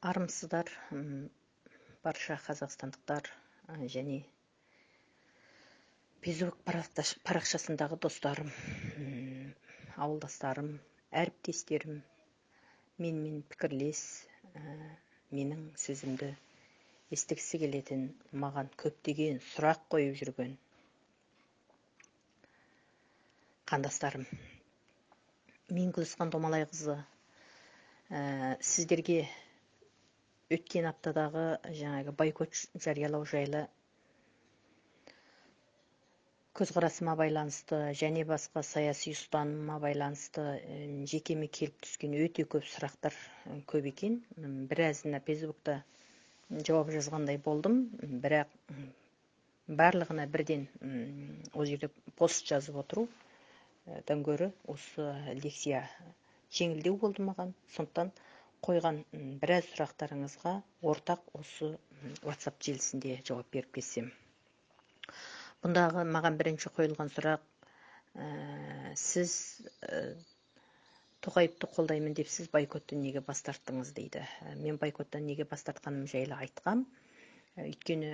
Армысыздар, барша қазақстандықтар және фейсбук парақшасындағы достарым, ауылдастарым, әріптестерім, менімен пікірлес, менің сөзімді естігісі келетін, маған көптеген сұрақ қойып жүрген қандастарым. Мен Гүлісхан Домалайқызы, сіздерге өткен аптадағы жаңағы бойкот жариялау жайлы көзқарасыма байланысты және басқа саяси ұстанымыма байланысты жекеме келіп түскен өте көп сұрақтар көп екен. Біразына фейсбукта жауап жазғандай болдым, бірақ барлығына бірден ол жерде пост жазып отырудан гөрі осы лекция жеңілдеу болды маған. Сондықтан қойған біраз сұрақтарыңызға ортақ осы WhatsApp желісінде жауап беріп кетсем. Бұндағы маған бірінші қойылған сұрақ, сіз Тоқаевты қолдаймын деп сіз бойкоттан неге бас тарттыңыз дейді. Мен бойкоттан неге бас тартқаным жайлы айтқам. Өйткені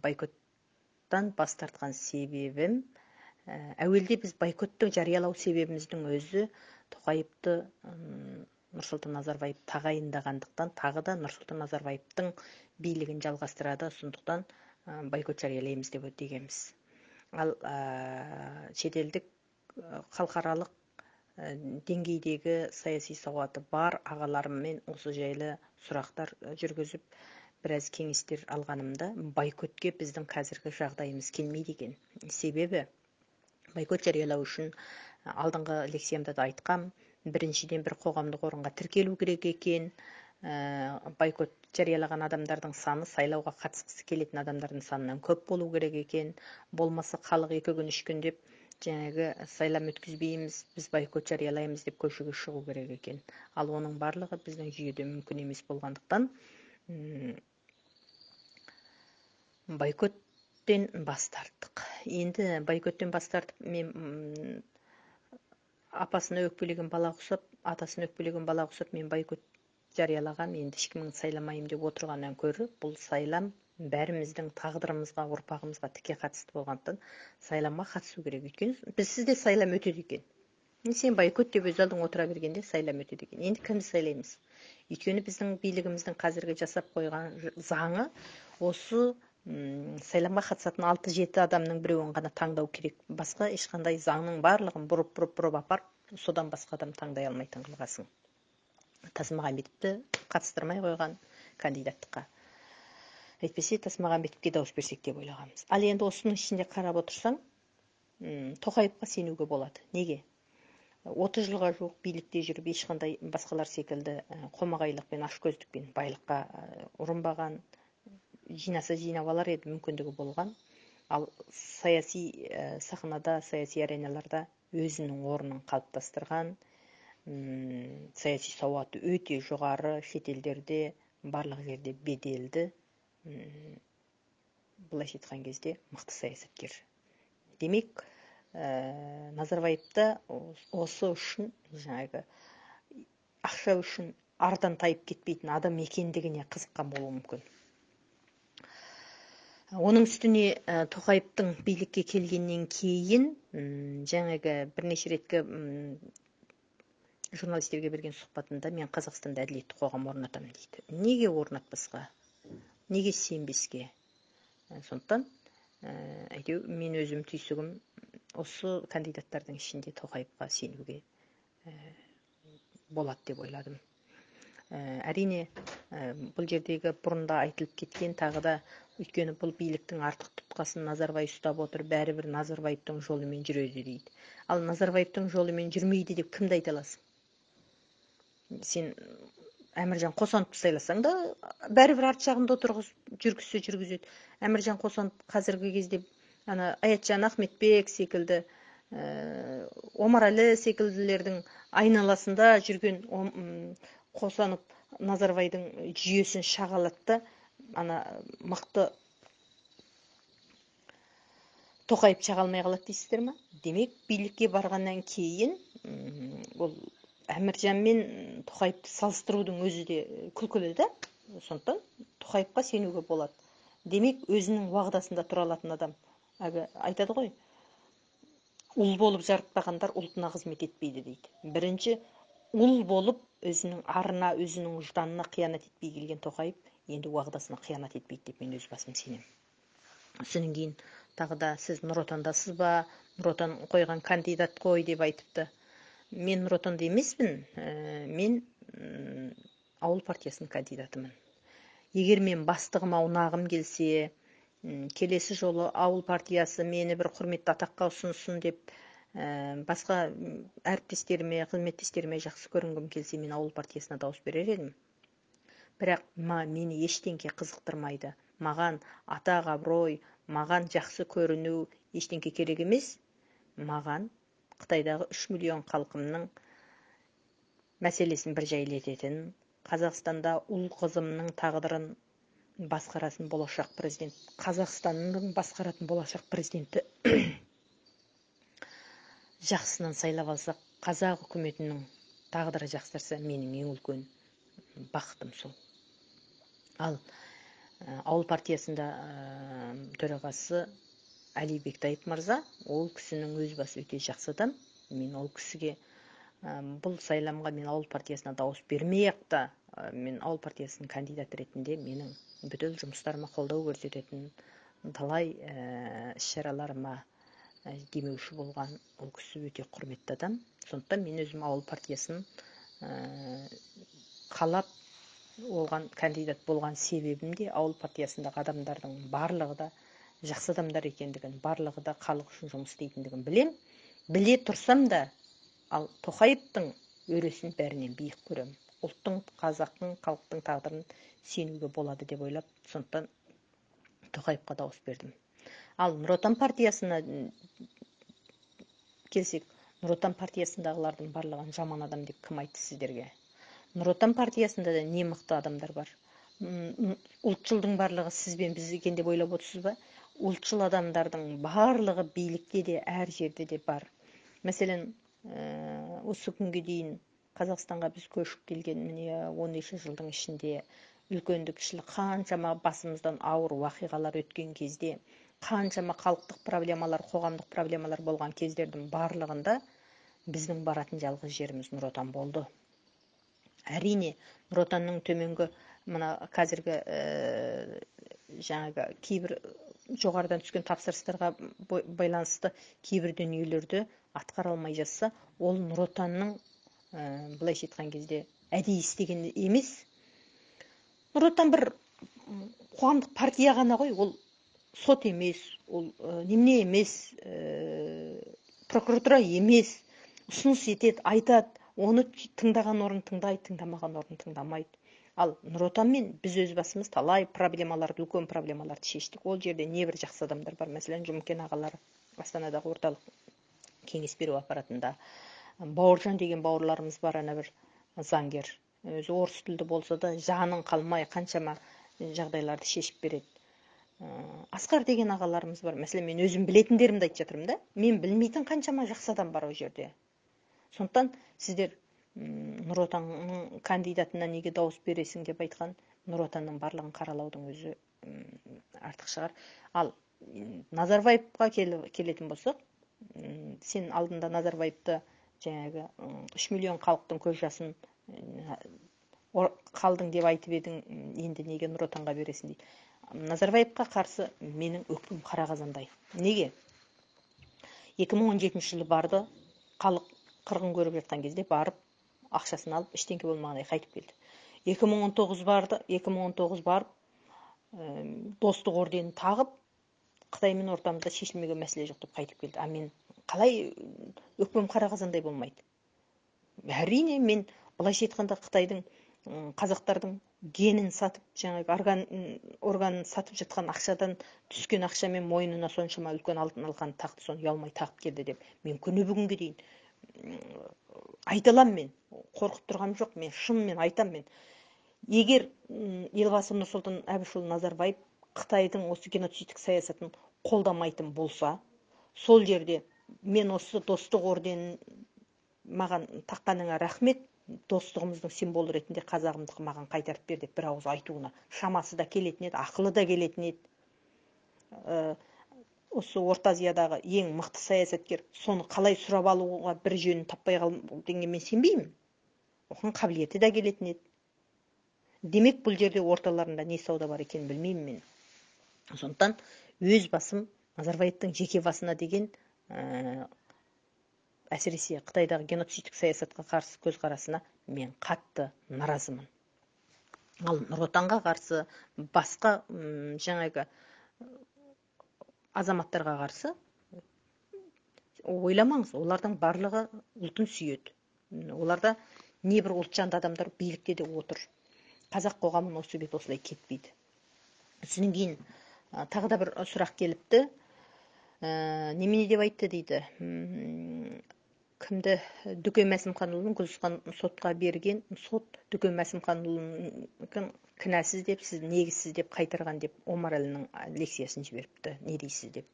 бойкоттан бас тартқан себебім, әуелде біз бойкотты жариялау себебіміздің өзі Тоқаевты Нұрсұлтан Назарбаев тағайындағандықтан, тағы да Нұрсұлтан Назарбаевтың билігін жалғастырады, сондықтан бойкот жариялаймыз деп дегенбіз. Ал шетелдік халықаралық деңгейдегі саяси сауаты бар ағаларыммен осы жайлы сұрақтар жүргізіп, біраз кеңестер алғанымда, бойкотке біздің қазіргі жағдайымыз келмейді екен. Себебі бойкот жариялау үшін алдыңғы лекциямда да айтқам, біріншіден бір қоғамдық орынға тіркелу керек екен. Бойкот жариялаған адамдардың саны сайлауға қатысқысы келетін адамдардың санынан көп болу керек екен. Болмаса халық 2 күн 3 күн деп жаңағы сайлам өткізбейміз, біз бойкот жариялаймыз деп көшеге шығу керек екен. Ал оның барлығы біздің жүйеде мүмкін емес болғандықтан бойкоттен бас тарттық. Енді бойкоттен бас тартып, мен апасына өкпелеген бала ұқсап, атасына өкпелеген бала ұқсап, мен бойкот жариялағам, енді ешкімнің сайламайым деп отырғаннан көрі, бұл сайлам бәріміздің тағдырымызға, ұрпағымызға тіке қатысты болғандықтан сайламға қатысу керек. Өйткені бізде сайлам өтеді екен. Сен бойкот деп өз алдың отыра бергенде сайлам өтеді екен. Енді кімді сайлаймыз? Өйткені біздің билігіміздің қазіргі жасап қойған заңы осы сайламға қатысатын 6-7 адамның біреуін ғана таңдау керек. Басқа ешқандай заңның барлығын бұрып апарып, содан басқа адам таңдай алмайтын қылғасың. Тасмағамбетовті қатыстырмай қойған кандидаттыққа. Әйтпесе Тасмағамбетовке дауыс берсек деп ойлағанбыз. Ал енді осының ішінде қарап отырсаң, Тоқаевқа сенуге болады. Неге? 30 жылға жуық билікте жүріп, ешқандай басқалар секілді қомағайлықпен, ашкөздікпен байлыққа ұрынбаған, жинаса жинап алар еді, мүмкіндігі болған. Ал саяси сахнада, саяси ареналарда өзінің орнын қалыптастырған, саяси сауаты өте жоғары, шетелдерде барлық жерде беделді, былайша айтқан кезде мықты саясаткер. Демек, Назарбаевта осы үшін, жаңағы ақша үшін ардан тайып кетпейтін адам екендігіне қызыққан болуы мүмкін. Оның үстіне Тоқаевтың билікке келгеннен кейін жаңағы бірнеше реткі журналистерге берген сұхбатында мен Қазақстанда әділетті қоғам орнатамын дейді. Неге орнатпасқа? Неге сенбеске? Сондықтан әйтеу мен өзім түйсігім осы кандидаттардың ішінде Тоқаевқа сенуге болады деп ойладым. Әрине, бұл жердегі бұрында айтылып кеткен тағы да, өйткені бұл биліктің артық тұтқасын Назарбаев ұстап отыр, бәрібір Назарбаевтың жолымен жүреді дейді. Ал Назарбаевтың жолымен жүрмейді деп кімді айта аласың? Сен Әміржан Қосановты сайласаң да, бәрібір арт жағында жүргізеді. Әміржан Қосанов қазіргі кезде Аятжан Ахметбек секілді, Омарәлі секілділердің айналасында жүрген Қосанов Назарбайдың жүйесін шағалатты, мықты Тоқаев шаға алмай қалады дейсіздер ма? Демек, билікке барғаннан кейін ол Әміржан мен Тоқаевты салыстырудың өзі де күлкілі да. Сондықтан Тоқаевқа сенуге болады. Демек, өзінің уағдасында тұра алатын адам. Айтады ғой, ұл болып жарытпағандар ұлтына қызмет етпейді дейді. Бірінші, ұл болып өзінің арына, өзінің ұжданына қиянат етпей келген Тоқаев енді уағдасына қиянат етпейді деп мен өз басым сенемін. Содан кейін тағы да сіз Нұр Отандасыз ба, Нұр Отан қойған кандидат қой деп айтыпты. Мен Нұр Отанда емеспін, мен ауыл партиясының кандидатымын. Егер мен бастығыма ұнағым келсе, келесі жолы ауыл партиясы мені бір құрметті атаққа ұсынсын деп, басқа әріптестеріме, қызметтестеріме жақсы көрінгім келсе, мен ауыл партиясына дауыс берер едім. Бірақ мені ештеңке қызықтырмайды. Маған атақ абырой, маған жақсы көріну ештеңке керек емес. Маған Қытайдағы 3 миллион халқымның мәселесін бір жайлететін, Қазақстанда ұл қызымның тағдырын басқаратын болашақ президент, Қазақстанның басқаратын болашақ президенті жақсынан сайлап алсақ, қазақ үкіметінің тағдыры жақсарса, менің ең үлкен бақытым сол. Ал ауыл партиясында төрағасы Әли Бектаев мырза, ол кісінің өз басы өте жақсы адам. Мен ол кісіге бұл сайламға мен ауыл партиясына дауыс бермей-ақ та, мен ауыл партиясының кандидаты ретінде менің бүкіл жұмыстарыма қолдау көрсететін, талай іс-шараларыма демеуші болған ол кісі өте құрметті адам. Сондықтан мен өзім ауыл партиясын қалап оған кандидат болған себебім де ауыл партиясындағы адамдардың барлығы да жақсы адамдар екендігін, барлығы да халық үшін жұмыс істейтіндігін білем. Біле тұрсам да, ал Тоқаевтың өресін бәрінен биік көремін. Ұлттың, қазақтың, халықтың тағдырын сенуге болады деп ойлап, сондықтан Тоқаевқа дауыс бердім. Ал Нұр Отан партиясына келсек, Нұр Отан партиясындағылардың барлығын жаман адам деп кім айтты сіздерге? Нұр Отан партиясында да не мықты адамдар бар. Ұлтшылдың барлығы сіз бен біз екен деп ойлап отырсыз ба? Ұлтшыл адамдардың барлығы билікте де, әр жерде де бар. Мәселен, осы күнге дейін Қазақстанға біз көшіп келген 13 жылдың ішінде үлкенді кішілі қаншама басымыздан ауыр уақиғалар өткен кезде, қаншама халықтық проблемалар, қоғамдық проблемалар болған кездердің барлығында біздің баратын жалғыз жеріміз Нұр Отан болды. Әрине, Нұр Отанның төменгі мына қазіргі жаңағы кейбір жоғарыдан түскен тапсырыстарға байланысты кейбір дүниелерді атқара алмай жатса, ол Нұр Отанның былайша айтқан кезде әдейі істеген емес. Нұр Отан бір қоғамдық партия ғана ғой, ол сот емес, ол немене емес, прокуратура емес, ұсыныс етеді, айтады, оны тыңдаған орын тыңдайды, тыңдамаған орын тыңдамайды. Ал Нұр Отанмен біз өз басымыз талай проблемаларды, үлкен проблемаларды шештік. Ол жерде небір жақсы адамдар бар. Мәселен, Жұмекен ағалар Астанадағы орталық кеңес беру аппаратында. Бауыржан деген бауырларымыз бар, ана бір заңгер. Өзі орыс тілді болса да, жанын қалмай қаншама жағдайларды шешіп береді. Асқар деген ағаларымыз бар. Мәселен, мен өзім білетіндерімді айтып жатырмын да. Мен білмейтін қаншама жақсы адам бар ол жерде. Сондықтан сіздер Нұр Отанның кандидатына неге дауыс бересің деп айтқан, Нұр Отанның барлығын қаралаудың өзі артық шығар. Ал Назарбаевқа келетін болсақ, сен алдында Назарбаевты жаңағы 3 миллион халықтың көз жасын қалдың деп айтып едің, енді неге Нұр Отанға бересің дейді. Назарбаевқа қарсы менің өкпем қара қазандай. Неге? 2017 жылы барды, халық қырғын көріп жатқан кезде барып, ақшасын алып, ештеңке болмағандай қайтып келді. 2019 барды, 2019 барып, достық орденін тағып, Қытаймен ортамызда шешілмеген мәселе жоқ деп қайтып келді. Мен қалай өкпем қара қазандай болмайды? Әрине, мен былайша айтқанда Қытайдың қазақтардың генін сатып, жаңағы органын сатып жатқан ақшадан түскен ақшамен мойнына соншама үлкен алтын алған тақты соны ұялмай тағып келді деп мен күні бүгінге дейін айталам. Мен қорқып тұрғам жоқ, мен шынымен айтам. Мен егер елбасы Нұрсұлтан Әбішұлы Назарбаев Қытайдың осы геноцидтік саясатын қолдамайтын болса, сол жерде мен осы достық орденін маған таққаныңа рахмет, достығымыздың символы ретінде қазағымдықты маған қайтарып бер деп бір ауыз айтуына шамасы да келетін еді, ақылы да келетін еді. Осы Орта Азиядағы ең мықты саясаткер соны қалай сұрап алуға бір жөнін таппай дегенге мен сенбеймін. Оған қабілеті де келетін еді. Демек, бұл жерде орталарында не сауда бар екенін білмеймін мен. Сондықтан өз басым Назарбаевтың жеке басына деген әсіресе Қытайдағы геноцидтік саясатқа қарсы көзқарасына мен қатты наразымын. Ал Нұр Отанға қарсы, басқа жаңағы азаматтарға қарсы ойламаңыз, олардың барлығы ұлтын сүйеді. Оларда небір ұлтжанды адамдар билікте де отыр. Қазақ қоғамын осы бет осылай кетпейді. Содан кейін тағы да бір сұрақ келіпті. Немене деп айтты дейді. Кімді? Дүкен Мәсімханұлын Гүлсхан сотқа берген, сот Дүкен Мәсімханұлын кінәсіз деп, сіз негізсіз деп қайтарған деп Омарәлінің лекциясын жіберіпті. Не дейсіз деп.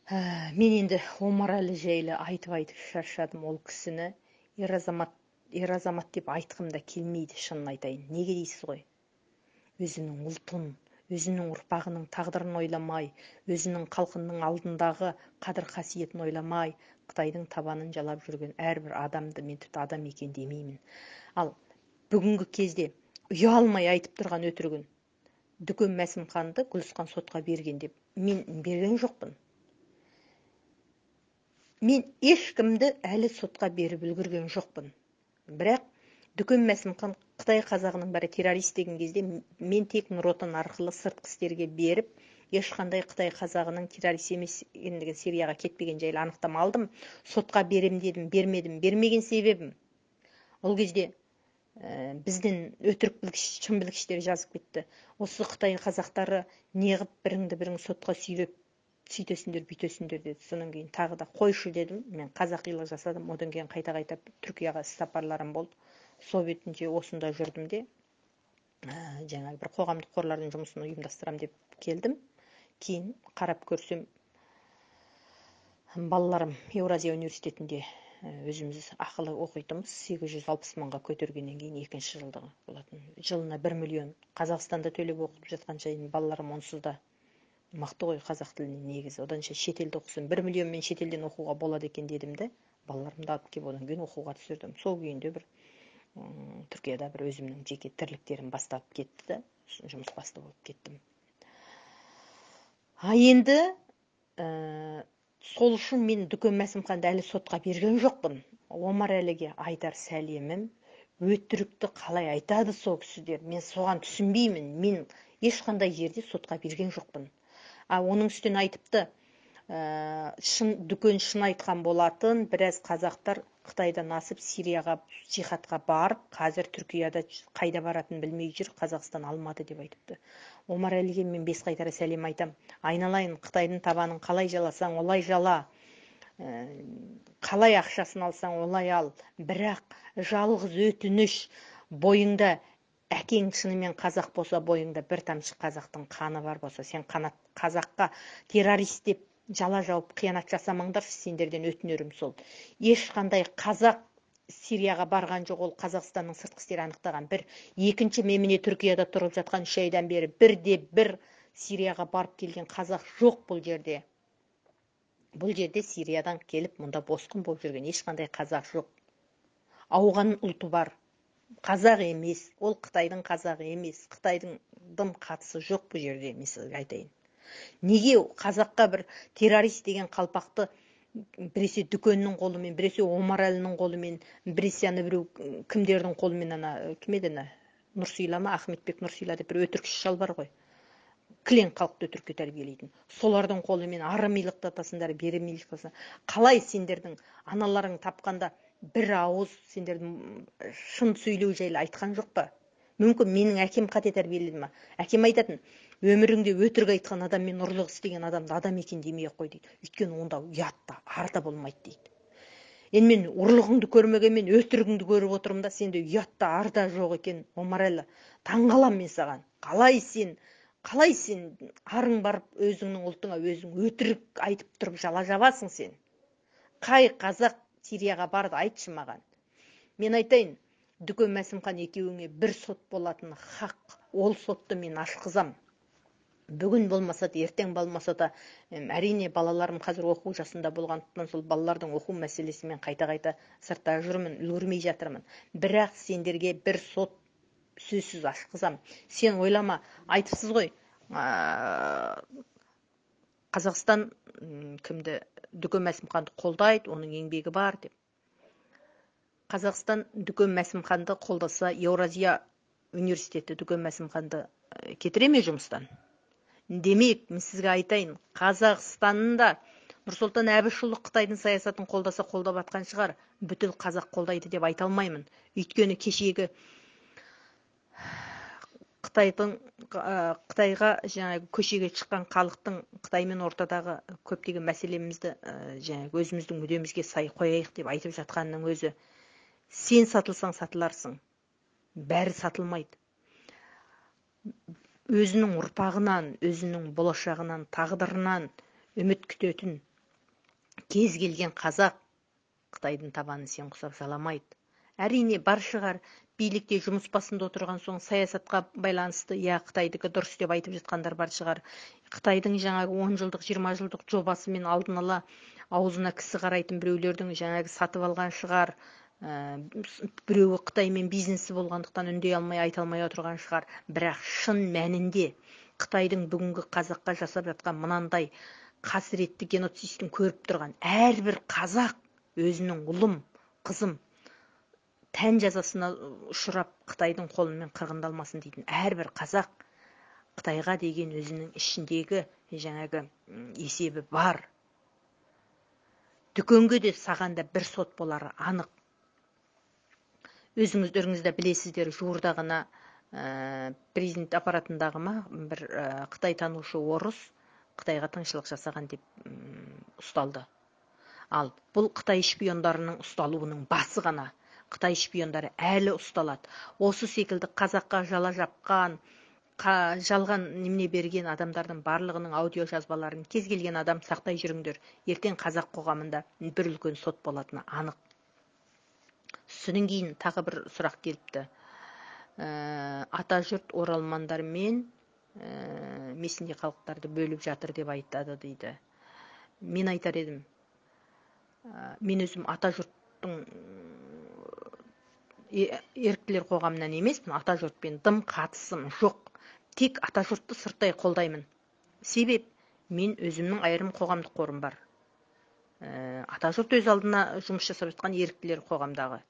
Мен енді Омарәлі жайлы айтып шаршадым. Ол кісіні ер азамат деп айтқым да келмейді, шынын айтайын. Неге дейсіз ғой? Өзінің ұлтын, өзінің ұрпағының тағдырын ойламай, өзінің халқының алдындағы қадір қасиетін ойламай, Қытайдың табанын жалап жүрген әрбір адамды мен тіпті адам екен демеймін. Ал бүгінгі кезде ұялмай айтып тұрған өтірігін Дүкен Мәсімханды Гүлсхан сотқа берген деп мен берген жоқпын. Мен ешкімді әлі сотқа беріп үлгерген жоқпын. Бірақ Дүкен Мәсімхан Қытай қазағының бәрі террорист деген кезде мен тек Нұр Отан арқылы сыртқы істерге беріп, ешқандай Қытай қазағының террорист емес екендігі Сирияға кетпеген жайлы анықтама алдым. Сотқа берем дедім, бермедім. Бермеген себебім ол кезде бізден өтірік білгіш, шын білгіштер жазып кетті. Осы Қытай қазақтары неғып бірің сотқа сүйреп сөйтесіңдер, бүйтесіңдер деді. Содан кейін тағы да қойшы дедім. Мен қазақилық жасадым. Одан кейін қайта Түркияға іссапарларым болды. Сол бетінше осында жүрдім де, жаңағы бір қоғамдық қорлардың жұмысын ұйымдастырам деп келдім. Кейін қарап көрсем, балаларым Еуразия университетінде өзіміз ақылы оқитымыз, 860 мыңға көтергеннен кейін екінші жылдығы болатын. Жылына 1 миллион Қазақстанда төлеп оқып жатқан жайын балаларым онсыз да мықты ғой қазақ тіліне негізі. Оданша шетелде оқысын, 1 миллионмен шетелден оқуға болады екен дедім де, балаларымды алып келіп одан кейін оқуға түсірдім. Сол күйінде бір Түркияда бір өзімнің жеке тірліктерім бастап кетті да, жұмыс басты болып кеттім. Енді сол үшін мен Дүкен Мәсімханды әлі сотқа берген жоқпын. Омарәліге айтар сәлемім, өтірікті қалай айтады сол кісілер, мен соған түсінбеймін. Мен ешқандай жерде сотқа берген жоқпын. Оның үстіне айтыпты, Дүкен шын айтқан болатын, біраз қазақтар Қытайдан асып Сирияға жихадқа барып, қазір Түркияда қайда баратын білмей жүр, Қазақстан алмады деп айтыпты. Омарәліге мен 5 қайтара сәлем айтам. Айналайын, Қытайдың табанын қалай жаласаң, олай жала. Қалай ақшасын алсаң, олай ал. Бірақ жалғыз өтініш, бойыңда әкең шынымен қазақ болса, бойыңда бір тамшы қазақтың қаны бар болса, сен қазаққа террорист деп жала жауып қиянат жасамаңдар, сендерден өтінерім сол. Ешқандай қазақ Сирияға барған жоқ, ол Қазақстанның сыртқы істері анықтаған. Екінші меміне Түркияда тұрып жатқан 3 айдан бері бір Сирияға барып келген қазақ жоқ бұл жерде. Бұл жерде Сириядан келіп, мұнда босқын болып жүрген ешқандай қазақ жоқ. Ауған ұлты бар. Қазақ емес, ол Қытайдың қазағы емес. Қытайдың дым қатысы жоқ бұл жерде, мен сізге айтайын. Неге қазаққа бір террорист деген қалпақты біресе Дүкеннің қолымен, біресе Омарәлінің қолымен, біресе біреу кімдердің қолымен, кім еді, Нұрсила ма, Ахметбек Нұрсила деп бір өтірікші шал бар ғой. Кілең халықты өтірікке тәрбиелейтін. Солардың қолымен арымилықтатасыңдар, беремейліктатасыңдар. Қалай сендердің аналарың тапқанда бір ауыз сендердің шын сөйлеу жайлы айтқан жоқ па? Мүмкін менің әкем қате тәрбиеледі ма? Әкем айтатын, өміріңде өтірік айтқан адам мен ұрлық істеген адамды адам екен демей ақ қой дейді. Өйткені онда ұятта, арда болмайды дейді. Енді мен ұрлығыңды көрмегенмен өтірігіңді көріп отырмын да, сенде ұятта, арда жоқ екен. Омарәлі, таңғалам мен саған. Қалай сен арың барып өзіңнің ұлтыңа өзің өтірік айтып тұрып жала жабасың сен? Қай қазақ Сирияға барды, айтшы маған. Мен айтайын, Дүкен Мәсімхан екеуіңе бір сот болатыны хақ. Ол сотты мен ашқызам. Бүгін болмаса да, ертең болмаса да, әрине балаларым қазір оқу жасында болғандықтан сол балалардың оқу мәселесімен қайта-қайта сыртта жүрмін, үлгермей жатырмын. Бірақ сендерге бір сот сөзсіз ашқызам. Сен ойлама, айтыпсыз ғой, Қазақстан кімді, Дүкен Мәсімханды қолдайды, оның еңбегі бар деп. Қазақстан Дүкен Мәсімханды қолдаса, Еуразия университеті Дүкен Мәсімханды кетіре ме жұмыстан? Демек, мен сізге айтайын, Қазақстанында Нұрсұлтан Әбішұлы Қытайдың саясатын қолдаса қолдап атқан шығар, бүткіл қазақ қолдайды деп айта алмаймын. Өйткені кешегі Қытайға жаңағы көшеге шыққан халықтың Қытаймен ортадағы көптеген мәселемізді жаңағы өзіміздің мүддемізге сай қояйық деп айтып жатқанның өзі. Сен сатылсаң сатыларсың, бәрі сатылмайды. Өзінің ұрпағынан, өзінің болашағынан, тағдырынан үміт күтетін кез келген қазақ Қытайдың табанын сен құсап жаламайды. Әрине бар шығар, билікте жұмыс басында отырған соң саясатқа байланысты, Қытайдікі дұрыс деп айтып жатқандар бар шығар. Қытайдың жаңағы 10 жылдық, 20 жылдық жобасымен алдын ала аузына кісі қарайтын біреулердің жаңағы сатып алған шығар. Біреуі Қытаймен бизнесі болғандықтан үндей алмай, айта алмай отырған шығар. Бірақ шын мәнінде Қытайдың бүгінгі қазаққа жасап жатқан мынандай қасіретті геноцидтің көріп тұрған әрбір қазақ өзінің ұлым, қызым тән жазасына ұшырап Қытайдың қолымен қырғындалмасын дейтін әрбір қазақ Қытайға деген өзінің ішіндегі жаңағы есебі бар. Дүкенге де саған да бір сот болары анық. Өзіңіздеріңізді білесіздер, жуырдағына президент аппаратындағы бір Қытай танушы орыс Қытайға тыңшылық жасаған деп ұсталды. Ал бұл Қытай шпиондарының ұсталуының басы ғана. Қытай шпиондары әлі ұсталады. Осы секілді қазаққа жала жапқан, жалған немене берген адамдардың барлығының аудио жазбаларын кез келген адам сақтай жүріңдер. Ертең қазақ қоғамында бір үлкен сот болатыны анық. Содан кейін тағы бір сұрақ келіпті. Атажұрт оралмандар мен месінде халықтарды бөліп жатыр деп айтады дейді. Мен айтар едім, мен өзім атажұрттың еріктілер қоғамынан емеспін, атажұртпен дым қатысым жоқ. Тек атажұртты сырттай қолдаймын. Себеп, мен өзімнің айырым қоғамдық қорым бар. Атажұрт өз алдына жұмыс жасап жатқан еріктілер қоғамдағы.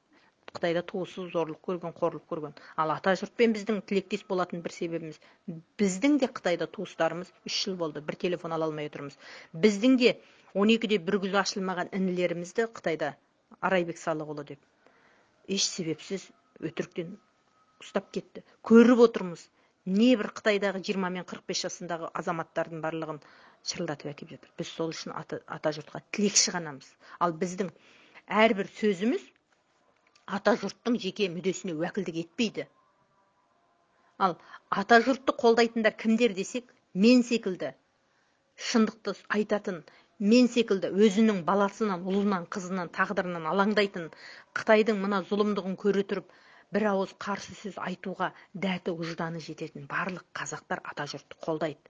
Қытайда туысы зорлық көрген, қорлық көрген. Ал атажұртпен біздің тілектес болатын бір себебіміз, біздің де Қытайда туыстарымыз 3 жыл болды, бір телефон ала алмай отырмыз. Біздің де 12-де бір гүл ашылмаған інілерімізді Қытайда Арайбек Салықұлы деп еш себепсіз өтіріктен ұстап кетті. Көріп отырмыз. Не бір Қытайдағы 20 мен 45 жасындағы азаматтардың барлығын шырылдатып әкеп жатыр. Біз сол үшін атажұртқа тілекші ғанамыз. Ал біздің әрбір сөзіміз атажұрттың жеке мүддесіне уәкілдік етпейді. Ал атажұртты қолдайтындар кімдер десек, мен секілді шындықты айтатын, мен секілді өзінің баласынан, ұлынан, қызынан, тағдырынан алаңдайтын, Қытайдың мына зұлымдығын көре тұрып, бір ауыз қарсы сөз айтуға дәті ұжданы жететін барлық қазақтар атажұртты қолдайды.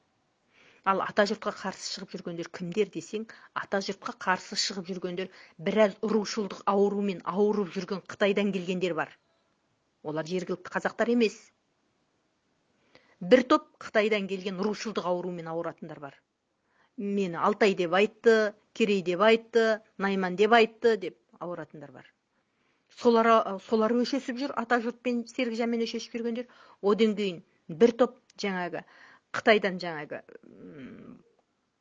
Ал атажұртқа қарсы шығып жүргендер кімдер десең, атажұртқа қарсы шығып жүргендер біраз рушылдық аурумен ауырып жүрген Қытайдан келгендер бар. Олар жергілікті қазақтар емес. Бір топ Қытайдан келген рушылдық аурумен ауыратындар бар. Мені Алтай деп айтты, Керей деп айтты, Найман деп айтты деп ауыратындар бар. Солар өшесіп жүр, атажұртпен Сергіжанмен өшесіп жүргендер. Одан кейін бір топ жаңағы Қытайдан жаңағы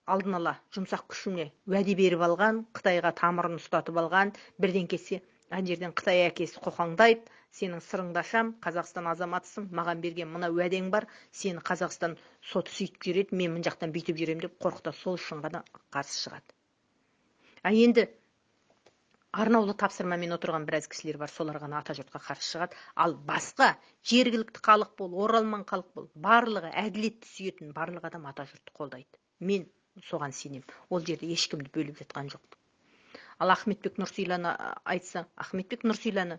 алдын ала жұмсақ күшіне уәде беріп алған, Қытайға тамырын ұстатып алған, бірден кетсе, ана жерден Қытай әкесі қоқаңдайды, сенің сырыңды ашам, Қазақстан азаматысың, маған берген мына уәдең бар, сені Қазақстан соты сөйтіп жүреді, мен мына жақтан бүйтіп жүрем деп қорқыта, сол үшін ғана қарсы шығады. Енді арнаулы тапсырмамен отырған біраз кісілер бар, солар ғана атажұртқа қарсы шығады. Ал басқа жергілікті халық бол, оралман халық бол, барлығы әділетті сүйетін барлық адам атажұртты қолдайды. Мен соған сенем. Ол жерде ешкімді бөліп жатқан жоқ. Ал Ахметбек Нұрсиланы айтса, Ахметбек Нұрсила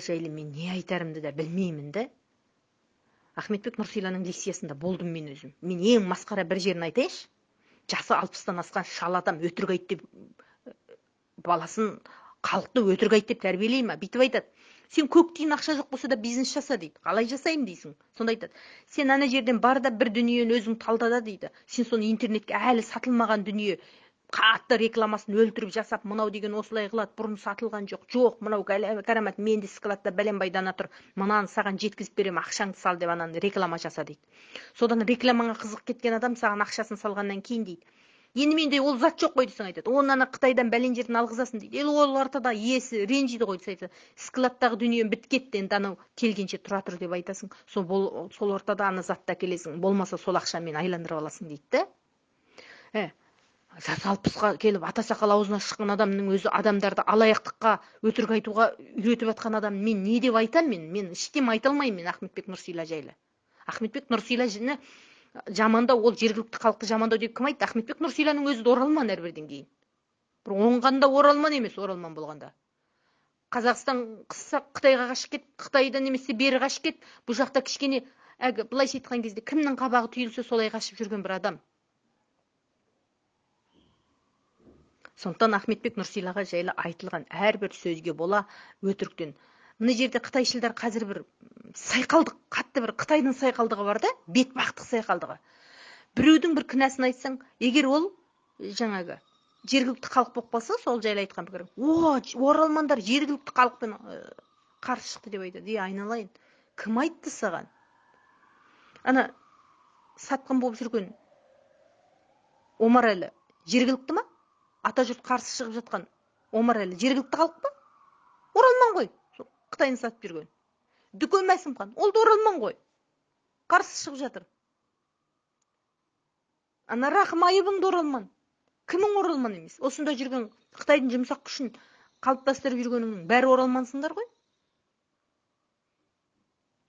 жайлы мен не айтарымды да білмеймін да. Ахметбек Нұрсиланың лекциясында болдым мен өзім. Мен ең масқара бір жерін айтайыншы. Жасы 60-тан асқан шал адам өтірік айт деп баласын, халықты өтірік айт деп тәрбиелей ма? Бүйтіп айтады. Сен көк тиын ақша жоқ болса да бизнес жаса дейді. Қалай жасаймын дейсің? Сонда айтады. Сен ана жерден бар да бір дүниені өзің талдада дейді. Сен соны интернетке әлі сатылмаған дүние қатты рекламасын өлтіріп жасап, мынау деген осылай қылады, бұрын сатылған жоқ. Жоқ, мынау карамат менде складта бәленбай дана тұр. Мынаны саған жеткізіп берем, ақшаңды сал деп ананы реклама жаса дейді. Содан рекламаға қызық кеткен адам саған ақшасын салғаннан кейін дейді. Енді менде ол зат жоқ қой десең айтады. Оны ана Қытайдан бәлен жерден алғызасын дейді. Ол ортада иесі ренжиді ғой десе айтады. Складтағы дүнием біткен, енді анау келгенше тұра тұр деп айтасың. Сол ортада ана затты әкелесің. Болмаса сол ақшамен айландырып аласың дейді да. Жасы 60-ға келіп ата сақал аузына шыққан адамның өзі адамдарды алаяқтыққа, өтірік айтуға үйретіп жатқан адам мен не деп айтамын? Мен ештеңе айта алмаймын мен Ахметбек Нұрсила жайлы. Ахметбек Нұрсиланы жамандау, ол жергілікті халықты жамандау деп кім айтты? Ахметбек Нұрсиланың өзі оралман әрбірден кейін. Бір оңғанда оралман емес, оралман болғанда. Қазақстан қысса Қытайға қашып кет, Қытайдан немесе бері қашып кет, бұл жақта кішкене былайша айтқан кезде кімнің қабағы түйілсе солай қашып жүрген бір адам. Сондықтан Ахметбек Нұрсилаға жайлы айтылған әрбір сөзге бола өтіріктен. Мына жерде қытайшылдар қазір бір сайқалдық, қатты бір Қытайдың сайқалдығы бар да, бетбақтық сайқалдығы. Біреудің бір кінәсін айтсаң, егер ол жаңағы жергілікті халық болып қалса, сол жайлы айтқан пікірің. Оралмандар жергілікті халықпен қарсы шықты деп айтады. Айналайын. Кім айтты саған? Ана сатқын болып жүрген Омарәлі жергілікті ма? Ата жұрт қарсы шығып жатқан Омарәлі жергілікті халық па? Оралман ғой. Қытайны сатып жүрген. Дүкен Мәсімхан, ол да оралман ғой. Қарсы шығып жатыр. Ана Рахым Айыбың да оралман. Кімің оралман емес? Осында жүрген Қытайдың жұмсақ күшін қалыптастырып жүргеніңнің бәрі оралмансыңдар ғой.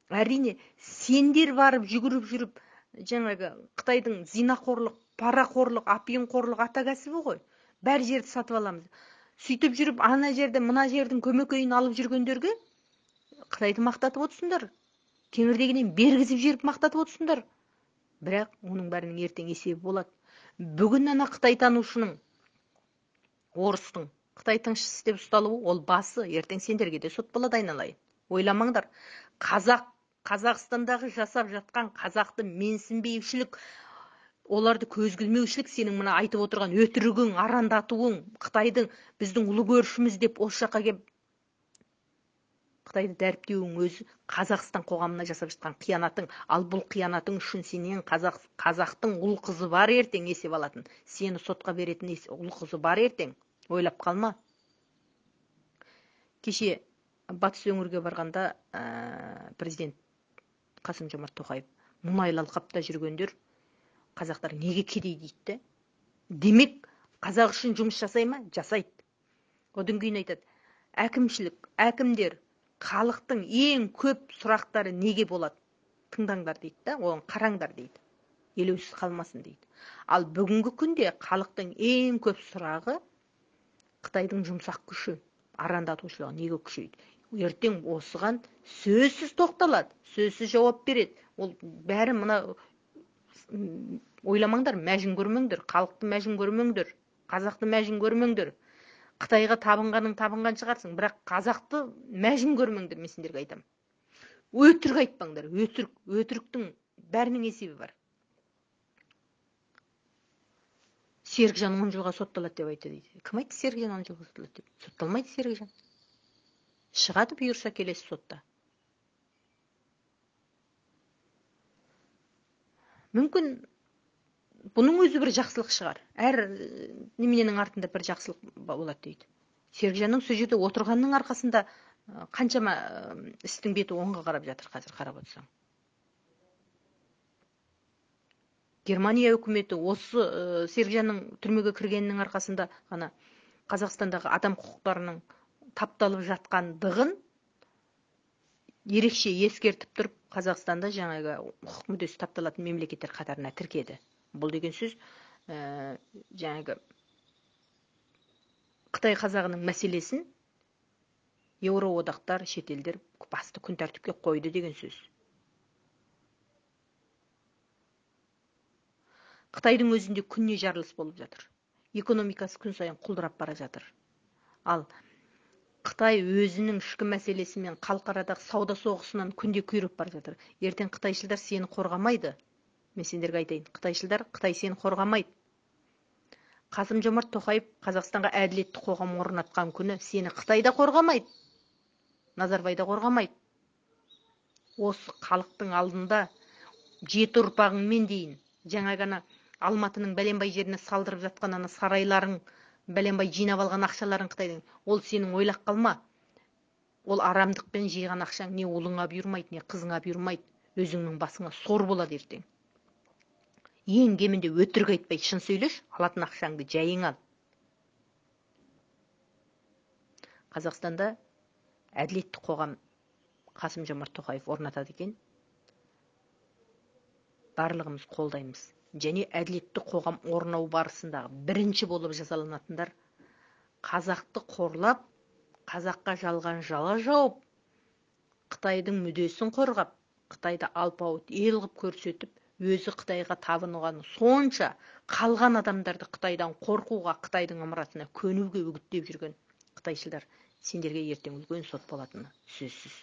Әрине, сендер барып жүгіріп жүріп, жаңағы Қытайдың зинақорлық, парақорлық, апиынқорлық ата кәсібі ғой. Бәр жерді сатып аламыз. Сөйтіп жүріп, ана жерді, мына жердің көмекейін алып жүргендерге Қытайды мақтатып отырсыңдар. Кеңірдегінен бергізіп жеріп мақтатып отырсыңдар. Бірақ оның бәрінің ертең есебі болады. Бүгін ана Қытай танушының, орыстың, Қытай тыңшысы деп ұсталуы, ол басы, ертең сендерге де сот болады айналайын. Ойламаңдар. Қазақстандағы жасап жатқан қазақты менсінбеушілік, оларды көзгілмеушілік, сенің мына айтып отырған өтірігің, арандатуың, Қытайдың біздің ұлы көршіміз деп осы жаққа келіп Қытайды дәріптеуің өзі Қазақстан қоғамына жасап жатқан қиянатың. Ал бұл қиянатың үшін сенен қазақтың ұл қызы бар ертең есеп алатын. Сені сотқа беретін ұл қызы бар ертең. Ойлап қалма. Кеше батыс өңірге барғанда президент Қасым Жомарт Тоқаев мұнайлы алқапта жүргендер қазақтар неге кедей дейді? Демек, қазақ үшін жұмыс жасай ма? Жасайды. Одан кейін айтады, әкімдер халықтың ең көп сұрақтары неге болады? Тыңдаңдар дейді да, оған қараңдар дейді. Елеусіз қалмасын дейді. Ал бүгінгі күнде халықтың ең көп сұрағы Қытайдың жұмсақ күші, арандатушылығы неге күшейді? Ертең осыған сөзсіз тоқталады, сөзсіз жауап береді. Ол бәрі мына ойламаңдар, мәжін көрмеңдер, халықты мәжін көрмеңдер, қазақты мәжін көрмеңдер. Қытайға табынған шығарсың, бірақ қазақты мәжін көрмеңдер, мен сендерге айтам. Өтірік айтпаңдар, өтіріктің бәрінің есебі бар. Серікжан 10 жылға сотталады деп айтты дейді. Кім айтты Серікжан 10 жылға сотталады деп? Сотталмайды Серікжан. Шығады бұйырса келесі сотта. Мүмкін бұның өзі бір жақсылық шығар. Әр немененің артында бір жақсылық болады дейді. Серікжанның сол жерде отырғанның арқасында қаншама істің беті оңға қарап жатыр қазір, қарап отырсаң. Германия үкіметі осы Серікжанның түрмеге кіргенінің арқасында ғана Қазақстандағы адам құқықтарының тапталып жатқандығын ерекше ескертіп тұрып, Қазақстанда жаңағы құқық мүддесі тапталатын мемлекеттер қатарына тіркеді. Бұл деген сөз жаңағы Қытай қазағының мәселесін Еуроодақтар, шетелдер басты күн тәртіпке қойды деген сөз. Қытайдың өзінде күнне жарылыс болып жатыр. Экономикасы күн сайын құлдырап бара жатыр. Ал Қытай өзінің ішкі мәселесімен халықарадағы сауда соғысынан күнде күйреп бара жатыр. Ертең қытайшылдар сені қорғамайды. Мен сендерге айтайын, Қытай сені қорғамайды. Қасым-Жомарт Тоқаев Қазақстанға әділетті қоғам орнатқан күні сені Қытайда қорғамайды, Назарбайда қорғамайды. Осы халықтың алдында 7 ұрпағыңмен дейін, жаңа ғана Алматының бәленбай жеріне салдырып жатқан ана сарайларың, бәленбай жинап алған ақшаларын Қытайдың, ол сенің ойлап қалма. Ол арамдықпен жиған ақшаң не ұлыңа бұйырмайды, не қызыңа бұйырмайды, өзіңнің басыңа сор болады ертең. Ең кемінде өтірік айтпай шын сөйлеш, алатын ақшаңды жайың ал. Қазақстанда әділетті қоғам Қасым-Жомарт Тоқаев орнатады екен. Барлығымыз қолдаймыз. Және әділетті қоғам орнау барысындағы бірінші болып жазаланатындар қазақты қорлап, қазаққа жалған жала жауып, Қытайдың мүддесін қорғап, Қытайды алпауыт ел қылып көрсетіп, өзі Қытайға табынғаны сонша қалған адамдарды Қытайдан қорқуға, Қытайдың ымыратына көнуге үгіттеп жүрген қытайшылдар, сендерге ертең үлкен сот болатыны сөзсіз.